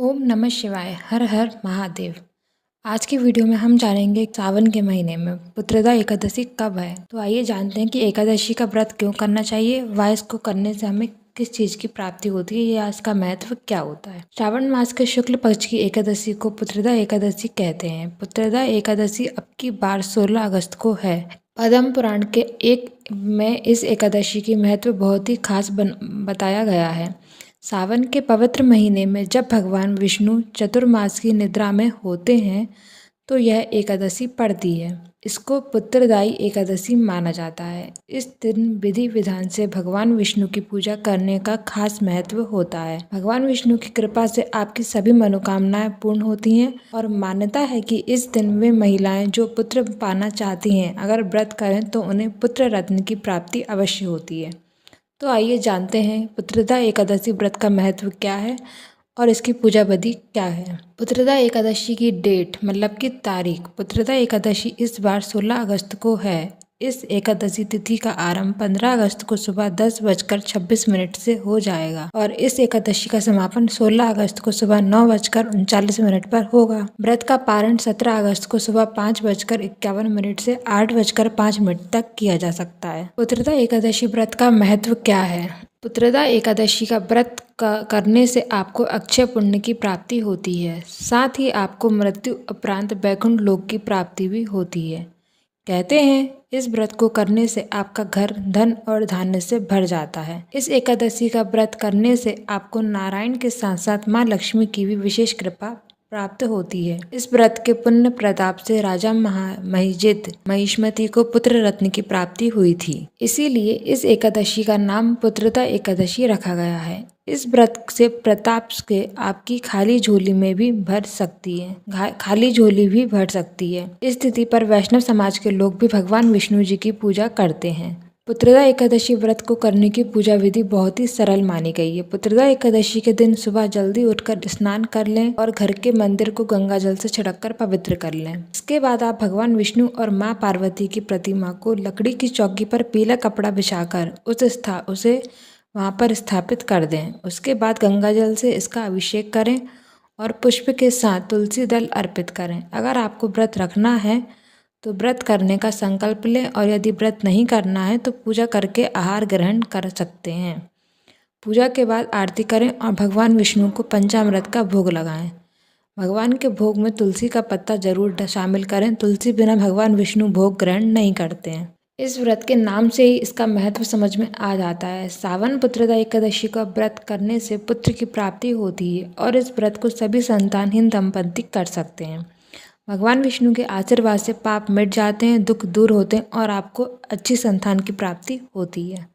ओम नमः शिवाय। हर हर महादेव। आज की वीडियो में हम जानेंगे सावन के महीने में पुत्रदा एकादशी कब है। तो आइए जानते हैं कि एकादशी का व्रत क्यों करना चाहिए, व इसको करने से हमें किस चीज़ की प्राप्ति होती है या इसका महत्व क्या होता है। श्रावण मास के शुक्ल पक्ष की एकादशी को पुत्रदा एकादशी कहते हैं। पुत्रदा एकादशी अब की बार 16 अगस्त को है। पद्म पुराण के एक में इस एकादशी की महत्व बहुत ही खास बताया गया है। सावन के पवित्र महीने में जब भगवान विष्णु चतुर्मास की निद्रा में होते हैं तो यह एकादशी पड़ती है। इसको पुत्रदायी एकादशी माना जाता है। इस दिन विधि विधान से भगवान विष्णु की पूजा करने का खास महत्व होता है। भगवान विष्णु की कृपा से आपकी सभी मनोकामनाएं पूर्ण होती हैं और मान्यता है कि इस दिन वे महिलाएं जो पुत्र पाना चाहती हैं अगर व्रत करें तो उन्हें पुत्र रत्न की प्राप्ति अवश्य होती है। तो आइए जानते हैं पुत्रदा एकादशी व्रत का महत्व क्या है और इसकी पूजा विधि क्या है। पुत्रदा एकादशी की डेट मतलब कि तारीख। पुत्रदा एकादशी इस बार 16 अगस्त को है। इस एकादशी तिथि का आरंभ 15 अगस्त को सुबह 10:26 से हो जाएगा और इस एकादशी का समापन 16 अगस्त को सुबह 9:39 पर होगा। व्रत का पारण 17 अगस्त को सुबह 5:51 से 8:05 तक किया जा सकता है। पुत्रदा एकादशी व्रत का महत्व क्या है। पुत्रदा एकादशी का व्रत करने से आपको अक्षय पुण्य की प्राप्ति होती है। साथ ही आपको मृत्यु उपरांत वैकुंठ लोक की प्राप्ति भी होती है। कहते हैं इस व्रत को करने से आपका घर धन और धान्य से भर जाता है। इस एकादशी का व्रत करने से आपको नारायण के साथ साथ माँ लक्ष्मी की भी विशेष कृपा प्राप्त होती है। इस व्रत के पुण्य प्रताप से राजा महिष्मति को पुत्र रत्न की प्राप्ति हुई थी। इसीलिए इस एकादशी का नाम पुत्रदा एकादशी रखा गया है। इस व्रत से प्रताप से आपकी खाली झोली भी भर सकती है। इस तिथि पर वैष्णव समाज के लोग भी भगवान विष्णु जी की पूजा करते हैं। पुत्रदा एकादशी व्रत को करने की पूजा विधि बहुत ही सरल मानी गई है। पुत्रदा एकादशी के दिन सुबह जल्दी उठकर स्नान कर लें और घर के मंदिर को गंगा जल से छिड़ककर पवित्र कर लें। इसके बाद आप भगवान विष्णु और माँ पार्वती की प्रतिमा को लकड़ी की चौकी पर पीला कपड़ा बिछाकर उसे वहाँ पर स्थापित कर दें। उसके बाद गंगा जल से इसका अभिषेक करें और पुष्प के साथ तुलसी दल अर्पित करें। अगर आपको व्रत रखना है तो व्रत करने का संकल्प लें और यदि व्रत नहीं करना है तो पूजा करके आहार ग्रहण कर सकते हैं। पूजा के बाद आरती करें और भगवान विष्णु को पंचामृत का भोग लगाएं। भगवान के भोग में तुलसी का पत्ता जरूर शामिल करें। तुलसी बिना भगवान विष्णु भोग ग्रहण नहीं करते हैं। इस व्रत के नाम से ही इसका महत्व समझ में आ जाता है। सावन पुत्रदा एकादशी का व्रत करने से पुत्र की प्राप्ति होती है और इस व्रत को सभी संतानहीन दंपति कर सकते हैं। भगवान विष्णु के आशीर्वाद से पाप मिट जाते हैं, दुख दूर होते हैं और आपको अच्छी संतान की प्राप्ति होती है।